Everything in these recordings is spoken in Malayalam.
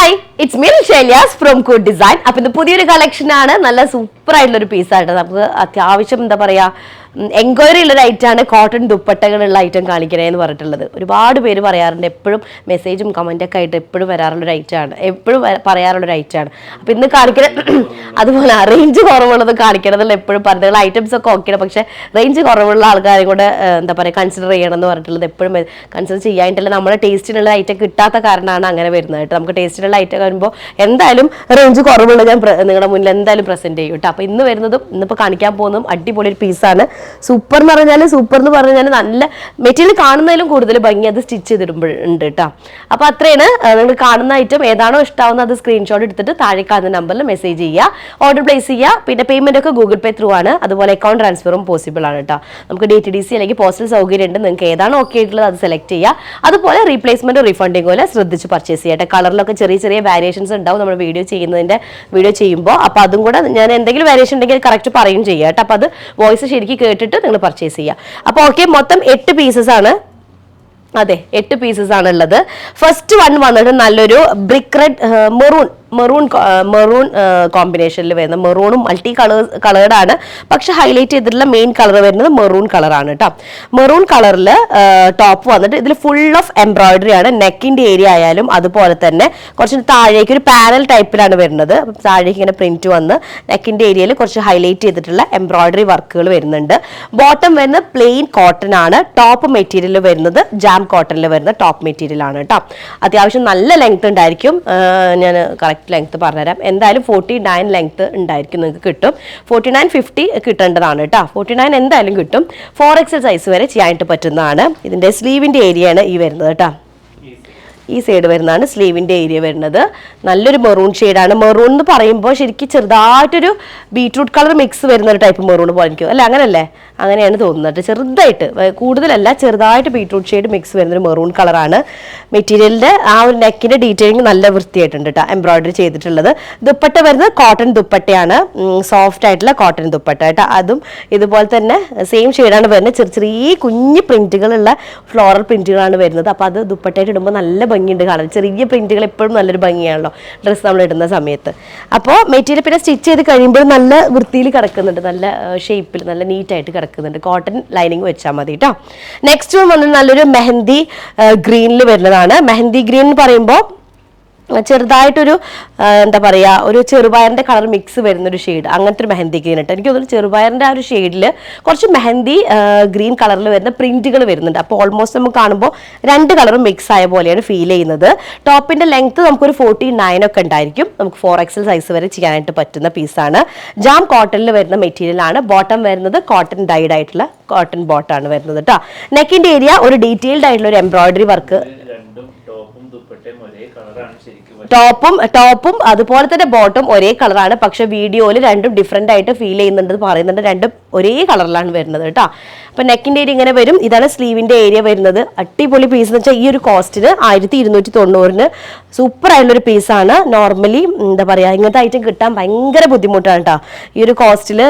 ഹായ് ഇറ്റ്സ് മീ ഷെലിയാസ് ഫ്രോം കൂഡ് ഡിസൈൻ. അപ്പൊ ഇത് പുതിയൊരു കളക്ഷൻ ആണ്. നല്ല സൂപ്പർ ആയിട്ടുള്ള ഒരു പീസായിട്ട് നമുക്ക് അത്യാവശ്യം എന്താ പറയാ എൻക്വയറി ഉള്ള ഒരു ഐറ്റമാണ് കോട്ടൺ ദുപ്പട്ടകളുള്ള ഐറ്റം കാണിക്കണേ എന്ന് പറഞ്ഞിട്ടുള്ളത്. ഒരുപാട് പേര് പറയാറുണ്ട്, എപ്പോഴും മെസ്സേജും കമന്റൊക്കെ ആയിട്ട് എപ്പോഴും വരാറുള്ളൊരു ഐറ്റമാണ്, എപ്പോഴും പറയാറുള്ളൊരു ഐറ്റമാണ്. അപ്പൊ ഇന്ന് കാണിക്കണ അതുപോലെ റേഞ്ച് കുറവുള്ളത് കാണിക്കണമെന്നുള്ള എപ്പോഴും പറഞ്ഞ ഐറ്റംസ് ഒക്കെ ഓക്കെയാണ്, പക്ഷെ റേഞ്ച് കുറവുള്ള ആൾക്കാരെ കൂടെ എന്താ പറയുക കൺസിഡർ ചെയ്യണം എന്ന് പറഞ്ഞിട്ടുള്ളത്. എപ്പോഴും കൺസിഡർ ചെയ്യാനായിട്ടുള്ള നമ്മുടെ ടേസ്റ്റിനുള്ള ഐറ്റം കിട്ടാത്ത കാരണമാണ് അങ്ങനെ വരുന്നത് കേട്ടോ. നമുക്ക് ടേസ്റ്റിനുള്ള ഐറ്റം വരുമ്പോൾ എന്തായാലും റേഞ്ച് കുറവുള്ള ഞാൻ നിങ്ങളുടെ മുന്നിൽ എന്തായാലും പ്രസന്റ് ചെയ്യും കേട്ടോ. അപ്പൊ ഇന്ന് വരുന്നതും ഇന്നിപ്പോൾ കാണിക്കാൻ പോകുന്നതും അടിപൊളി ഒരു പീസാണ്. സൂപ്പർ എന്ന് പറഞ്ഞാൽ നല്ല മെറ്റീരിയൽ കാണുന്നതിലും കൂടുതൽ ഭംഗി അത് സ്റ്റിച്ച് ചെയ്തിടുമ്പോഴുണ്ട് കേട്ടോ. അപ്പൊ അത്രയാണ്. നിങ്ങൾ കാണുന്ന ഐറ്റം ഏതാണോ ഇഷ്ടാവുന്ന അത് സ്ക്രീൻഷോട്ട് എടുത്തിട്ട് താഴെ കാണുന്ന നമ്പറിൽ മെസ്സേജ് ചെയ്യുക, ഓർഡർ പ്ലേസ് ചെയ്യുക. പിന്നെ പേയ്മെന്റ് ഒക്കെ ഗൂഗിൾ പേ ത്രൂ ആണ്, അതുപോലെ അക്കൗണ്ട് ട്രാൻസ്ഫറും പോസിബിൾ ആണ് കേട്ടോ. നമുക്ക് DTDC അല്ലെങ്കിൽ പോസ്റ്റൽ സൗകര്യം ഉണ്ട്. നിങ്ങൾക്ക് ഏതാണോ ഓക്കെ ആയിട്ടുള്ളത് അത് സെലക്ട് ചെയ്യുക. അതുപോലെ റീപ്ലേസ്മെന്റ് റീഫണ്ടിങ് പോലെ ശ്രദ്ധിച്ച് പർച്ചേസ് ചെയ്യട്ടെ. കളറിലൊക്കെ ചെറിയ ചെറിയ വേരിയേഷൻസ് ഉണ്ടാവും നമ്മൾ വീഡിയോ ചെയ്യുമ്പോൾ. അപ്പൊ അതും കൂടെ ഞാൻ എന്തെങ്കിലും വേരിയേഷൻ ഉണ്ടെങ്കിൽ കറക്റ്റ് പറയും ചെയ്യാം കേട്ടോ. അപ്പൊ അത് വോയിസ് ശരിക്കും കേട്ടിട്ട് നിങ്ങൾ പർച്ചേസ് ചെയ്യുക. അപ്പൊ ഓക്കെ, മൊത്തം 8 പീസസ് ആണ്. അതെ, 8 പീസസ് ആണ് ഉള്ളത്. ഫസ്റ്റ് വൺ വന്നിട്ട് നല്ലൊരു ബ്രിക്ക് റെഡ് മെറൂൺ കോമ്പിനേഷനിൽ വരുന്ന മെറൂണും മൾട്ടി കളേർഡാണ്, പക്ഷെ ഹൈലൈറ്റ് ചെയ്തിട്ടുള്ള മെയിൻ കളർ വരുന്നത് മെറൂൺ കളറാണ് കേട്ടോ. മെറൂൺ കളറിൽ ടോപ്പ് വന്നിട്ട് ഇതിൽ ഫുൾ ഓഫ് എംബ്രോയിഡറി ആണ്. നെക്കിന്റെ ഏരിയ ആയാലും അതുപോലെ തന്നെ കുറച്ച് താഴേക്ക് ഒരു പാനൽ ടൈപ്പിലാണ് വരുന്നത്. താഴേക്ക് ഇങ്ങനെ പ്രിന്റ് വന്ന് നെക്കിന്റെ ഏരിയയിൽ കുറച്ച് ഹൈലൈറ്റ് ചെയ്തിട്ടുള്ള എംബ്രോയിഡറി വർക്കുകൾ വരുന്നുണ്ട്. ബോട്ടം വരുന്നത് പ്ലെയിൻ കോട്ടൺ ആണ്. ടോപ്പ് മെറ്റീരിയൽ വരുന്നത് ജാം കോട്ടണിൽ വരുന്ന ടോപ്പ് മെറ്റീരിയൽ ആണ് കേട്ടോ. അത്യാവശ്യം നല്ല ലെങ്ത് ഉണ്ടായിരിക്കും. ഞാൻ കറക്റ്റ് ലെങ്ത് പറഞ്ഞുതരാം. എന്തായാലും 49 ലെങ്ത് ഉണ്ടായിരിക്കും, നിങ്ങൾക്ക് കിട്ടും. 49-50 കിട്ടേണ്ടതാണ് കേട്ടോ. 49 എന്തായാലും കിട്ടും. 4XL സൈസ് വരെ ചെയ്യാനായിട്ട് പറ്റുന്നതാണ്. ഇതിന്റെ സ്ലീവിന്റെ ഏരിയ ആണ് ഈ വരുന്നത് കേട്ടോ. ഈ സൈഡ് വരുന്നതാണ് സ്ലീവിന്റെ ഏരിയ വരുന്നത്. നല്ലൊരു മെറൂൺ ഷെയ്ഡാണ്. മെറൂൺ എന്ന് പറയുമ്പോൾ ശരിക്കും ചെറുതായിട്ടൊരു ബീട്രൂട്ട് കളർ മിക്സ് വരുന്ന ഒരു ടൈപ്പ് മെറൂൺ പോലെ എനിക്ക് അല്ല, അങ്ങനല്ലേ, അങ്ങനെയാണ് തോന്നുന്നത്. ചെറുതായിട്ട്, കൂടുതലല്ല, ചെറുതായിട്ട് ബീട്രൂട്ട് ഷെയ്ഡ് മിക്സ് വരുന്നൊരു മെറൂൺ കളറാണ്. മെറ്റീരിയലിന്റെ ആ ഒരു നെക്കിന്റെ ഡീറ്റെയിലിംഗ് നല്ല വൃത്തിയായിട്ടുണ്ട് കേട്ടോ, എംബ്രോയിഡറി ചെയ്തിട്ടുള്ളത്. ദുപ്പട്ട വരുന്നത് കോട്ടൺ ദുപ്പട്ടയാണ്, സോഫ്റ്റ് ആയിട്ടുള്ള കോട്ടൺ ദുപ്പട്ട കേട്ടോ. അതും ഇതുപോലെ തന്നെ സെയിം ഷെയ്ഡാണ് വരുന്നത്. ചെറിയ കുഞ്ഞ് പ്രിന്റുകളുള്ള ഫ്ലോറൽ പ്രിന്റുകളാണ് വരുന്നത്. അപ്പോൾ അത് ദുപ്പട്ടയായിട്ട് ഇടുമ്പോൾ നല്ല ഭംഗിയുണ്ട് കാണാൻ. ചെറിയ പ്രിന്റുകൾ എപ്പോഴും നല്ലൊരു ഭംഗിയാണല്ലോ ഡ്രസ്സ് നമ്മൾ ഇടുന്ന സമയത്ത്. അപ്പോൾ മെറ്റീരിയൽ പിന്നെ സ്റ്റിച്ച് ചെയ്ത് കഴിയുമ്പോൾ നല്ല വൃത്തിയിൽ കിടക്കുന്നുണ്ട്, നല്ല ഷേപ്പിൽ നല്ല നീറ്റായിട്ട് കിടക്കുന്നുണ്ട്. കോട്ടൺ ലൈനിങ് വെച്ചാൽ മതി കേട്ടോ. നെക്സ്റ്റ് വന്നിട്ട് നല്ലൊരു മെഹന്തി ഗ്രീനിൽ വരുന്നതാണ്. മെഹന്തി ഗ്രീൻ എന്ന് പറയുമ്പോൾ ചെറുതായിട്ടൊരു എന്താ പറയുക, ഒരു ചെറുപയറിൻ്റെ കളർ മിക്സ് വരുന്നൊരു ഷെയ്ഡ്, അങ്ങനത്തെ ഒരു മെഹന്തി ഗ്രീൻ ഇട്ട് എനിക്ക് തോന്നുന്നു. ചെറുപയറിൻ്റെ ആ ഒരു ഷെയ്ഡിൽ കുറച്ച് മെഹന്തി ഗ്രീൻ കളറിൽ വരുന്ന പ്രിന്റുകൾ വരുന്നുണ്ട്. അപ്പോൾ ഓൾമോസ്റ്റ് നമുക്ക് കാണുമ്പോൾ 2 കളറും മിക്സ് ആയ പോലെയാണ് ഫീൽ ചെയ്യുന്നത്. ടോപ്പിൻ്റെ ലെങ്ത് നമുക്കൊരു 49 ഒക്കെ ഉണ്ടായിരിക്കും. നമുക്ക് 4XL സൈസ് വരെ ചെയ്യാനായിട്ട് പറ്റുന്ന പീസാണ്. ജാം കോട്ടണിൽ വരുന്ന മെറ്റീരിയൽ ആണ്. ബോട്ടം വരുന്നത് കോട്ടൺ ഡൈഡ് ആയിട്ടുള്ള കോട്ടൺ ബോട്ടാണ് വരുന്നത് കേട്ടോ. നെക്കിൻ്റെ ഏരിയ ഒരു ഡീറ്റെയിൽഡ് ആയിട്ടുള്ള ഒരു എംബ്രോയിഡറി വർക്ക്. ടോപ്പും അതുപോലെ തന്നെ ബോട്ടും ഒരേ കളറാണ്, പക്ഷെ വീഡിയോയിൽ രണ്ടും ഡിഫറെന്റ് ആയിട്ട് ഫീൽ ചെയ്യുന്നുണ്ട് പറയുന്നുണ്ട്. രണ്ടും ഒരേ കളറിലാണ് വരുന്നത് കേട്ടോ. അപ്പൊ നെക്കിന്റെ ഏരിയ ഇങ്ങനെ വരും. ഇതാണ് സ്ലീവിന്റെ ഏരിയ വരുന്നത്. അടിപൊളി പീസ് എന്ന് വെച്ചാൽ ഈ ഒരു കോസ്റ്റിന് 1290 സൂപ്പർ ആയിട്ടുള്ളൊരു പീസാണ്. നോർമലി എന്താ പറയാ ഇങ്ങനത്തെ ഐറ്റം കിട്ടാൻ ഭയങ്കര ബുദ്ധിമുട്ടാണ് കേട്ടോ. ഈ ഒരു കോസ്റ്റിൽ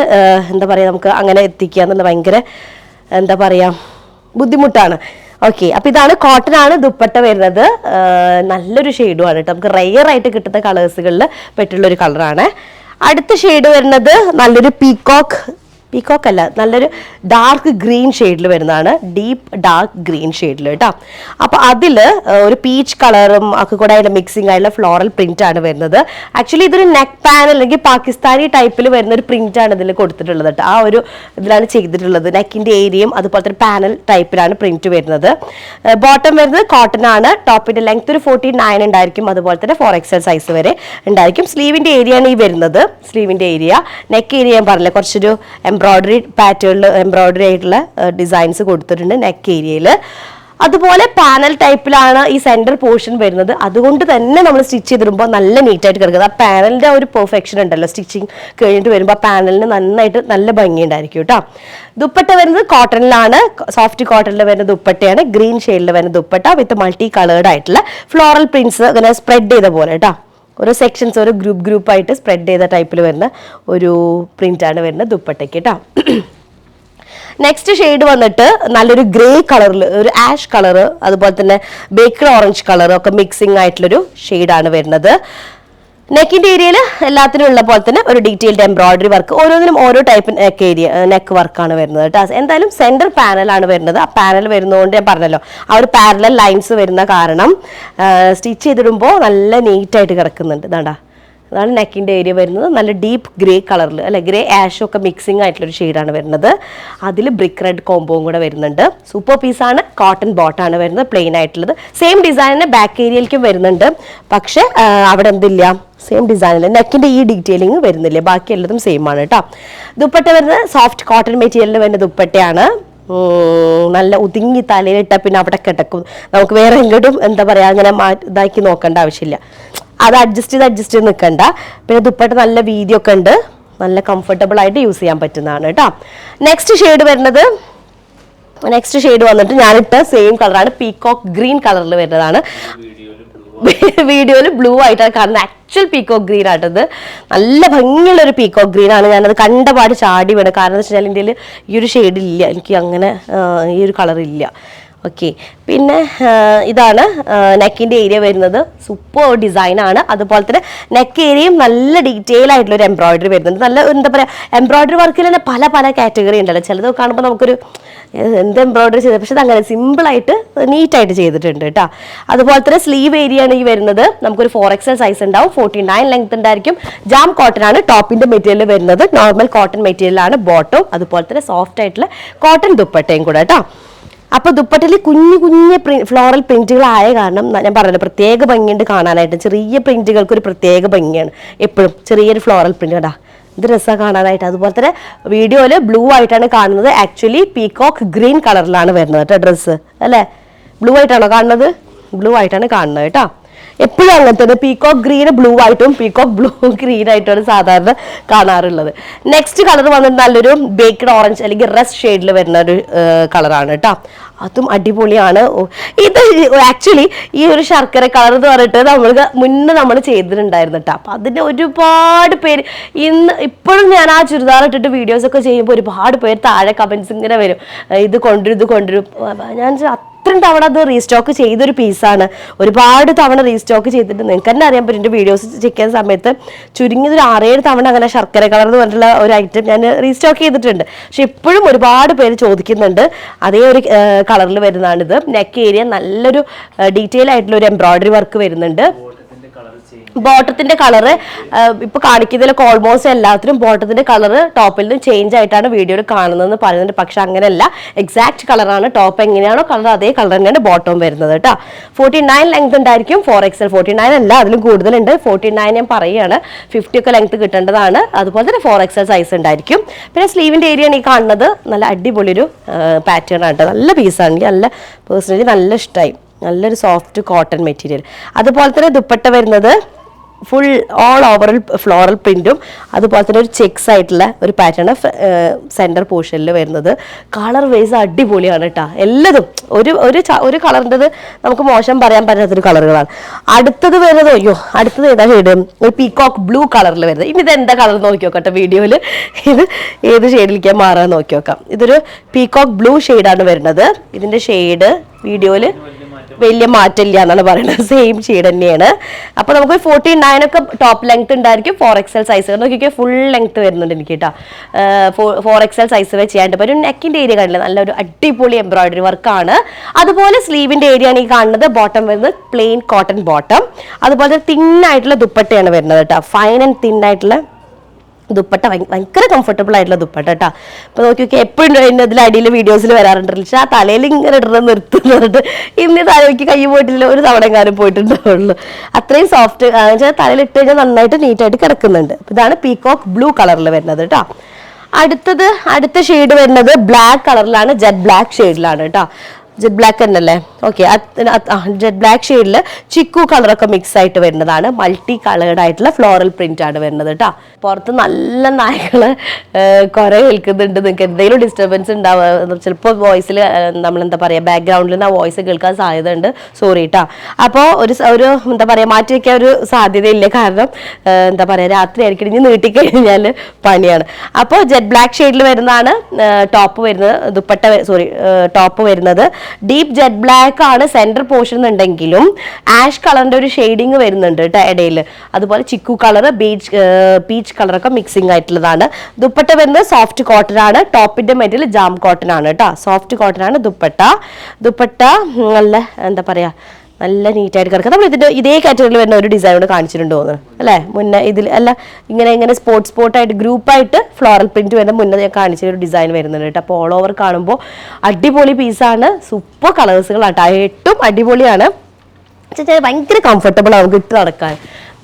എന്താ പറയാ നമുക്ക് അങ്ങനെ എത്തിക്കുക എന്നുള്ള ഭയങ്കര എന്താ പറയാ ബുദ്ധിമുട്ടാണ്. ഓക്കെ, അപ്പൊ ഇതാണ് കോട്ടൺ ആണ് ദുപ്പട്ട വരുന്നത്. നല്ലൊരു ഷെയ്ഡുമാണ് കേട്ടോ. നമുക്ക് റെയർ ആയിട്ട് കിട്ടുന്ന കളേഴ്സുകളിൽ പെട്ടുള്ള ഒരു കളറാണ്. അടുത്ത ഷെയ്ഡ് വരുന്നത് നല്ലൊരു പീക്കോക്ക് അല്ല, നല്ലൊരു ഡാർക്ക് ഗ്രീൻ ഷെയ്ഡിൽ വരുന്നതാണ്. ഡീപ്പ് ഡാർക്ക് ഗ്രീൻ ഷെയ്ഡിൽ കേട്ടോ. അപ്പൊ അതിൽ ഒരു പീച്ച് കളറും ഒക്കെ കൂടെ അതിന്റെ മിക്സിംഗ് ആയിട്ടുള്ള ഫ്ലോറൽ പ്രിന്റ് ആണ് വരുന്നത്. ആക്ച്വലി ഇതൊരു നെക്ക് പാനൽ അല്ലെങ്കിൽ പാകിസ്ഥാനി ടൈപ്പിൽ വരുന്ന ഒരു പ്രിന്റ് ആണ് ഇതിൽ കൊടുത്തിട്ടുള്ളത് കേട്ടോ. ആ ഒരു ഇതിലാണ് ചെയ്തിട്ടുള്ളത്. നെക്കിന്റെ ഏരിയയും അതുപോലെ തന്നെ പാനൽ ടൈപ്പിലാണ് പ്രിന്റ് വരുന്നത്. ബോട്ടം വരുന്നത് കോട്ടൺ ആണ്. ടോപ്പിന്റെ ലെങ്ത് ഒരു 49 ഉണ്ടായിരിക്കും. അതുപോലെ തന്നെ 4XL സൈസ് വരെ ഉണ്ടായിരിക്കും. സ്ലീവിന്റെ ഏരിയ ആണ് ഈ വരുന്നത്. സ്ലീവിന്റെ ഏരിയ, നെക്ക് ഏരിയ ഞാൻ പറഞ്ഞില്ല, കുറച്ചൊരു എംബ്രോയിഡറി പാറ്റേണിൽ എംബ്രോയിഡറി ആയിട്ടുള്ള ഡിസൈൻസ് കൊടുത്തിട്ടുണ്ട് നെക്ക് ഏരിയയിൽ. അതുപോലെ പാനൽ ടൈപ്പിലാണ് ഈ സെന്റർ പോർഷൻ വരുന്നത്. അതുകൊണ്ട് തന്നെ നമ്മൾ സ്റ്റിച്ച് ചെയ്തിടുമ്പോൾ നല്ല നീറ്റായിട്ട് കിടക്കുന്നത്. ആ പാനലിന്റെ ഒരു പെർഫെക്ഷൻ ഉണ്ടല്ലോ, സ്റ്റിച്ചിങ് കഴിഞ്ഞിട്ട് വരുമ്പോൾ ആ പാനലിന് നന്നായിട്ട് നല്ല ഭംഗി ഉണ്ടായിരിക്കും കേട്ടോ. ദുപ്പട്ട വരുന്നത് കോട്ടണിലാണ്, സോഫ്റ്റ് കോട്ടണിൽ വരുന്ന ദുപ്പട്ടയാണ്. ഗ്രീൻ ഷെയ്ഡിൽ വരുന്ന ദുപ്പട്ട വിത്ത് മൾട്ടി കളേർഡ് ആയിട്ടുള്ള ഫ്ലോറൽ പ്രിന്റ്സ് അങ്ങനെ സ്പ്രെഡ് ചെയ്ത പോലെ കേട്ടോ. ഓരോ സെക്ഷൻസ് ഓരോ ഗ്രൂപ്പായിട്ട് സ്പ്രെഡ് ചെയ്ത ടൈപ്പിൽ വരുന്ന ഒരു പ്രിന്റാണ് വരുന്നത് ദുപ്പട്ടയ്ക്ക് കേട്ടോ. നെക്സ്റ്റ് ഷെയ്ഡ് വന്നിട്ട് നല്ലൊരു ഗ്രേ കളറിൽ ഒരു ആഷ് കളർ, അതുപോലെ തന്നെ ബേക്കഡ് ഓറഞ്ച് കളർ ഒക്കെ മിക്സിംഗ് ആയിട്ടുള്ളൊരു ഷെയ്ഡാണ് വരുന്നത്. നെക്കിന്റെ ഏരിയയിൽ എല്ലാത്തിനും ഉള്ള പോലെ തന്നെ ഒരു ഡീറ്റെയിൽഡ് എംബ്രോയിഡറി വർക്ക്, ഓരോന്നിനും ഓരോ ടൈപ്പ് നെക്ക് വർക്കാണ് വരുന്നത് കേട്ടോ. എന്തായാലും സെന്റർ പാനലാണ് വരുന്നത്. ആ പാനൽ വരുന്നതുകൊണ്ട് ഞാൻ പറഞ്ഞല്ലോ, ആ ഒരു പാരലൽ ലൈൻസ് വരുന്ന കാരണം സ്റ്റിച്ച് ചെയ്തിടുമ്പോൾ നല്ല നീറ്റായിട്ട് കിടക്കുന്നുണ്ട്. ഇതാണ്ടാ, അതാണ് നെക്കിൻ്റെ ഏരിയ വരുന്നത്. നല്ല ഡീപ്പ് ഗ്രേ കളറിൽ അല്ലെ, ഗ്രേ ആഷും ഒക്കെ മിക്സിംഗ് ആയിട്ടുള്ളൊരു ഷെയ്ഡാണ് വരുന്നത്. അതിൽ ബ്രിക്ക് റെഡ് കോംബോവും കൂടെ വരുന്നുണ്ട്. സൂപ്പർ പീസാണ്, കോട്ടൺ ബോട്ടാണ് വരുന്നത്, പ്ലെയിൻ ആയിട്ടുള്ളത്. സെയിം ഡിസൈനിന് ബാക്ക് ഏരിയയിലേക്കും വരുന്നുണ്ട്, പക്ഷെ അവിടെ എന്തില്ല, സെയിം ഡിസൈനിൽ നെക്കിൻ്റെ ഈ ഡീറ്റെയിലിംഗ് വരുന്നില്ല, ബാക്കി എല്ലാതും സെയിം ആണ് കേട്ടോ. ദുപ്പട്ട വരുന്നത് സോഫ്റ്റ് കോട്ടൺ മെറ്റീരിയലിൽ വരുന്ന ദുപ്പട്ടയാണ്. നല്ല ഒതുങ്ങി തലയിലിട്ട പിന്നെ അവിടെ കിടക്കും, നമുക്ക് വേറെ എങ്ങോട്ടും എന്താ പറയുക അങ്ങനെ ഇതാക്കി നോക്കേണ്ട ആവശ്യമില്ല. അത് അഡ്ജസ്റ്റ് ചെയ്ത് നിൽക്കണ്ട. പിന്നെ ദുപ്പട്ട നല്ല വീതിയൊക്കെ ഉണ്ട്, നല്ല കംഫർട്ടബിൾ ആയിട്ട് യൂസ് ചെയ്യാൻ പറ്റുന്നതാണ് കേട്ടോ. നെക്സ്റ്റ് ഷെയ്ഡ് വന്നിട്ട് ഞാനിട്ട സെയിം കളറാണ്, പീകോക്ക് ഗ്രീൻ കളറിൽ വരുന്നതാണ്. വീഡിയോയിൽ ബ്ലൂ ആയിട്ടാണ് കാണുന്നത്, ആക്ച്വൽ പീകോക്ക് ഗ്രീൻ ആട്ടത്. നല്ല ഭംഗിയുള്ളൊരു പീകോക്ക് ഗ്രീൻ ആണ്. ഞാനത് കണ്ടപാട് ചാടി വീണ്, കാരണം എന്താ വെച്ചാൽ എൻ്റെ ഈ ഒരു ഷെയ്ഡ് ഇല്ല, എനിക്ക് അങ്ങനെ ഈ ഒരു കളർ ഇല്ല. ഓക്കെ, പിന്നെ ഇതാണ് നെക്കിൻ്റെ ഏരിയ വരുന്നത്. സൂപ്പർ ഡിസൈനാണ്. അതുപോലെ തന്നെ നെക്ക് ഏരിയയും നല്ല ഡീറ്റെയിൽ ആയിട്ടുള്ളൊരു എംബ്രോയിഡറി വരുന്നുണ്ട്. നല്ല എന്താ പറയുക, എംബ്രോയിഡറി വർക്കിൽ തന്നെ പല പല കാറ്റഗറി ഉണ്ടല്ലോ. ചിലത് കാണുമ്പോൾ നമുക്കൊരു എന്ത് എംബ്രോയിഡറി ചെയ്തത്, പക്ഷെ അത് അങ്ങനെ സിമ്പിളായിട്ട് നീറ്റായിട്ട് ചെയ്തിട്ടുണ്ട് കേട്ടോ. അതുപോലെ തന്നെ സ്ലീവ് ഏരിയ ആണ് ഈ വരുന്നത്. നമുക്കൊരു 4XL സൈസ് ഉണ്ടാവും, 49 ലെങ്ത് ഉണ്ടായിരിക്കും. ജാം കോട്ടൺ ആണ് ടോപ്പിന്റെ മെറ്റീരിയൽ വരുന്നത്. നോർമൽ കോട്ടൺ മെറ്റീരിയൽ ആണ് ബോട്ടവും, അതുപോലെ തന്നെ സോഫ്റ്റ് ആയിട്ടുള്ള കോട്ടൺ ദുപ്പട്ടയും കൂടെ കേട്ടോ. അപ്പോൾ ദുപ്പട്ടയിൽ കുഞ്ഞു ഫ്ലോറൽ പ്രിന്റുകളായ കാരണം ഞാൻ പറഞ്ഞല്ലോ, പ്രത്യേക ഭംഗിയുണ്ട് കാണാനായിട്ട്. ചെറിയ പ്രിന്റുകൾക്ക് ഒരു പ്രത്യേക ഭംഗിയാണ് എപ്പോഴും, ചെറിയൊരു ഫ്ലോറൽ പ്രിന്റ് കേട്ടോ. ഇത് രസമാണ് കാണാനായിട്ട്. അതുപോലെ തന്നെ വീഡിയോയിൽ ബ്ലൂ ആയിട്ടാണ് കാണുന്നത്, ആക്ച്വലി പീകോക്ക് ഗ്രീൻ കളറിലാണ് വരുന്നത് കേട്ടോ ഡ്രസ്സ്. അല്ലേ, ബ്ലൂ ആയിട്ടാണോ കാണുന്നത്? ബ്ലൂ ആയിട്ടാണ് കാണുന്നത് കേട്ടോ. എപ്പോഴും അങ്ങനെ തന്നെ, പീകോക്ക് ഗ്രീൻ ബ്ലൂ ആയിട്ടും പീകോക്ക് ബ്ലൂ ഗ്രീൻ ആയിട്ടാണ് സാധാരണ കാണാറുള്ളത്. നെക്സ്റ്റ് കളർ വന്നിട്ട് നല്ലൊരു ബേക്ക്ഡ് ഓറഞ്ച് അല്ലെങ്കിൽ റസ്റ്റ് ഷെയ്ഡിൽ വരുന്ന ഒരു കളറാണ് കേട്ടോ. അതും അടിപൊളിയാണ്. ഇത് ആക്ച്വലി ഈ ഒരു ശർക്കര കളർ എന്ന് പറഞ്ഞിട്ട് നമ്മൾ ചെയ്തിട്ടുണ്ടായിരുന്നു കേട്ടോ. അപ്പം അതിൻ്റെ ഒരുപാട് പേര് ഇപ്പോഴും ഞാൻ ആ ചുരിദാർ ഇട്ടിട്ട് വീഡിയോസ് ഒക്കെ ചെയ്യുമ്പോൾ ഒരുപാട് പേര് താഴെ കമൻസ് ഇങ്ങനെ വരും, ഇത് കൊണ്ടുവരും. ഞാൻ അത്രയും തവണ അത് റീസ്റ്റോക്ക് ചെയ്തൊരു പീസാണ്. ഒരുപാട് തവണ റീസ്റ്റോക്ക് ചെയ്തിട്ട് നിങ്ങൾക്ക് തന്നെ അറിയാൻ പറ്റും. എൻ്റെ വീഡിയോസ് ചെക്ക് ചെയ്യുന്ന സമയത്ത് ചുരുങ്ങിയത് ഒരു 6-7 തവണ അങ്ങനെ ശർക്കര കളർ എന്ന് പറഞ്ഞിട്ടുള്ള ഒരു ഐറ്റം ഞാൻ റീസ്റ്റോക്ക് ചെയ്തിട്ടുണ്ട്. പക്ഷെ ഇപ്പോഴും ഒരുപാട് പേര് ചോദിക്കുന്നുണ്ട്. അതേ ഒരു കളറിൽ വരുന്നതാണിത്. നെക്ക് ഏരിയ നല്ലൊരു ഡീറ്റെയിൽ ആയിട്ടുള്ള ഒരു എംബ്രോയിഡറി വർക്ക് വരുന്നുണ്ട്. ബോട്ടത്തിന്റെ കളറ് ഇപ്പൊ കാണിക്കുന്നതിലൊക്കെ ഓൾമോസ്റ്റ് എല്ലാത്തിനും ബോട്ടത്തിന്റെ കളറ് ടോപ്പിൽ നിന്ന് ചേഞ്ച് ആയിട്ടാണ് വീഡിയോയിൽ കാണുന്നതെന്ന് പറയുന്നുണ്ട്. പക്ഷെ അങ്ങനെയല്ല, എക്സാക്ട് കളറാണ്. ടോപ്പ് എങ്ങനെയാണോ കളർ അതേ കളർ തന്നെയാണ് ബോട്ടം വരുന്നത് കേട്ടോ. 49 ലെങ്ത് ഉണ്ടായിരിക്കും. 4XL 49 അല്ല, അതിലും കൂടുതലുണ്ട്. 49 ഞാൻ പറയുകയാണ്, 50 ഒക്കെ ലെങ്ത് കിട്ടേണ്ടതാണ്. അതുപോലെ തന്നെ 4XL സൈസ് ഉണ്ടായിരിക്കും. പിന്നെ സ്ലീവിന്റെ ഏരിയ ആണ് ഈ കാണുന്നത്. നല്ല അടിപൊളി ഒരു പാറ്റേൺ ആണ് കേട്ടോ. നല്ല പീസാണ്, എനിക്ക് നല്ല പേഴ്സണലി നല്ല ഇഷ്ടമായി. നല്ലൊരു സോഫ്റ്റ് കോട്ടൺ മെറ്റീരിയൽ. അതുപോലെ തന്നെ ദുപ്പട്ട വരുന്നത് ഫുൾ ഓൾ ഓവറിൽ ഫ്ലോറൽ പ്രിന്റും അതുപോലെ തന്നെ ഒരു ചെക്സ് ആയിട്ടുള്ള ഒരു പാറ്റേൺ സെന്റർ പോർഷനിൽ വരുന്നത്. കളർ വൈസ് അടിപൊളിയാണ് കേട്ടോ. എല്ലാതും ഒരു കളറിൻ്റെത് നമുക്ക് മോശം പറയാൻ പറ്റാത്തൊരു കളറുകളാണ്. അടുത്തത് വരുന്നത് അടുത്തത് ഏതാ ഷെയ്ഡ്? ഒരു പീകോക്ക് ബ്ലൂ കളറിൽ വരുന്നത്. ഇനി ഇത് എന്താ കളർ നോക്കി നോക്കട്ടെ വീഡിയോയിൽ. ഇത് ഏത് ഷെയ്ഡിലേക്ക് മാറാൻ നോക്കി നോക്കാം. ഇതൊരു പീകോക്ക് ബ്ലൂ ഷെയ്ഡാണ് വരുന്നത്. ഇതിൻ്റെ ഷെയ്ഡ് വീഡിയോയിൽ വലിയ മാറ്റമില്ല എന്നാണ് പറയുന്നത്, സെയിം ഷെയ്ഡ് തന്നെയാണ്. അപ്പോൾ നമുക്ക് 49 ഒക്കെ ടോപ്പ് ലെങ്ത് ഉണ്ടായിരിക്കും. 4XL സൈസ് നോക്കിയൊക്കെ ഫുൾ ലെങ്ത് വരുന്നുണ്ട് എനിക്ക് കേട്ടോ. 4XL സൈസ് വെച്ച് ചെയ്യാണ്ട്. അപ്പോൾ ഒരു നെക്കിൻ്റെ ഏരിയ കണ്ടില്ല, നല്ലൊരു അടിപൊളി എംബ്രോയിഡറി വർക്കാണ്. അതുപോലെ സ്ലീവിൻ്റെ ഏരിയ ആണ് ഈ കാണുന്നത്. ബോട്ടം വരുന്നത് പ്ലെയിൻ കോട്ടൺ ബോട്ടം. അതുപോലെ തിന്നായിട്ടുള്ള ദുപ്പട്ടയാണ് വരുന്നത് കേട്ടോ. ഫൈൻ ആൻഡ് തിന്നായിട്ടുള്ള ദുപ്പട്ട, ഭയങ്കര കംഫർട്ടബിൾ ആയിട്ടുള്ള ദുപ്പട്ട കേട്ടോ. അപ്പോൾ നോക്കിയൊക്കെ എപ്പോഴും ഇതിൽ അടിയിൽ വീഡിയോസിൽ വരാറുണ്ട്, പക്ഷേ ആ തലയിൽ ഇങ്ങനെ ഇടണം നിർത്തുന്നുണ്ട്. ഇന്ന് തലയ്ക്ക് കൈ പോയിട്ടില്ല, ഒരു തവണക്കാരും പോയിട്ടുണ്ടാവുള്ളൂ. അത്രയും സോഫ്റ്റ് വെച്ചാൽ തലയിൽ ഇട്ട് കഴിഞ്ഞാൽ നന്നായിട്ട് നീറ്റായിട്ട് കിടക്കുന്നുണ്ട്. ഇതാണ് പീകോക്ക് ബ്ലൂ കളറിൽ വരുന്നത് കേട്ടോ. അടുത്ത ഷെയ്ഡ് വരുന്നത് ബ്ലാക്ക് കളറിലാണ്, ജെറ്റ് ബ്ലാക്ക് ഷെയ്ഡിലാണ് കേട്ടോ. ജെറ്റ് ബ്ലാക്ക് തന്നെയല്ലേ? ഓക്കെ, ജെറ്റ് ബ്ലാക്ക് ഷെയ്ഡിൽ ചിക്കു കളറൊക്കെ മിക്സ് ആയിട്ട് വരുന്നതാണ്. മൾട്ടി കളേർഡ് ആയിട്ടുള്ള ഫ്ലോറൽ പ്രിന്റ് ആണ് വരുന്നത് കേട്ടോ. പുറത്ത് നല്ല നായകള് കുറെ കേൾക്കുന്നുണ്ട്. നിങ്ങൾക്ക് എന്തെങ്കിലും ഡിസ്റ്റർബൻസ് ഉണ്ടാവുക, ചിലപ്പോൾ വോയിസിൽ നമ്മളെന്താ പറയുക ബാക്ക്ഗ്രൗണ്ടിൽ നിന്ന് ആ വോയിസ് കേൾക്കാൻ സാധ്യത ഉണ്ട്. സോറി കേട്ടോ. അപ്പോൾ ഒരു എന്താ പറയുക മാറ്റി വയ്ക്കാൻ ഒരു സാധ്യതയില്ല. കാരണം എന്താ പറയുക രാത്രി ആയിരിക്കും, ഇനി നീട്ടിക്കഴിഞ്ഞാൽ പണിയാണ്. അപ്പോൾ ജെറ്റ് ബ്ലാക്ക് ഷെയ്ഡിൽ വരുന്നതാണ് ടോപ്പ് വരുന്നത്. ദുപ്പട്ട ടോപ്പ് വരുന്നത് ഡീപ്പ് ജെറ്റ് ബ്ലാക്ക് ആണ് സെന്റർ പോർഷൻ ഉണ്ടെങ്കിലും ആഷ് കളറിന്റെ ഒരു ഷെയ്ഡിങ് വരുന്നുണ്ട് കേട്ടോ ഇടയിൽ. അതുപോലെ ചിക്കു കളർ, പീച്ച് കളറൊക്കെ മിക്സിംഗ് ആയിട്ടുള്ളതാണ്. ദുപ്പട്ട വരുന്നത് സോഫ്റ്റ് കോട്ടൺ ആണ്. ടോപ്പിന്റെ മെറ്റീരിയൽ ജാം കോട്ടൺ ആണ് കേട്ടോ. സോഫ്റ്റ് കോട്ടൺ ആണ് ദുപ്പട്ട നല്ല എന്താ പറയാ നല്ല നീറ്റായിട്ട് കിടക്കുക. നമ്മൾ ഇതേ കാറ്റഗറിയിൽ വരുന്ന ഒരു ഡിസൈൻ കൂടെ കാണിച്ചിട്ടുണ്ട് തോന്നുന്നു അല്ലേ മുന്നേ. ഇതിൽ അല്ല ഇങ്ങനെ സ്പോട്ടായിട്ട് ഗ്രൂപ്പായിട്ട് ഫ്ലോറൽ പ്രിന്റ് വരുന്ന മുന്നേ ഞാൻ കാണിച്ച ഒരു ഡിസൈൻ വരുന്നുണ്ട് കേട്ടോ. അപ്പോൾ ഓൾ ഓവർ കാണുമ്പോൾ അടിപൊളി പീസാണ്. സൂപ്പർ കളേഴ്സുകളാട്ടോ, ഏറ്റവും അടിപൊളിയാണ്. ഭയങ്കര കംഫർട്ടബിൾ ആവും ഇട്ട് നടക്കാൻ.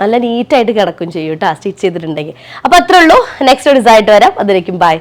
നല്ല നീറ്റായിട്ട് കിടക്കും ചെയ്യും കേട്ടോ സ്റ്റിച്ച് ചെയ്തിട്ടുണ്ടെങ്കിൽ. അപ്പോൾ അത്രേ ഉള്ളൂ. നെക്സ്റ്റ് ഡിസൈൻ ആയിട്ട് വരാം. അതിലേക്കും ബൈ.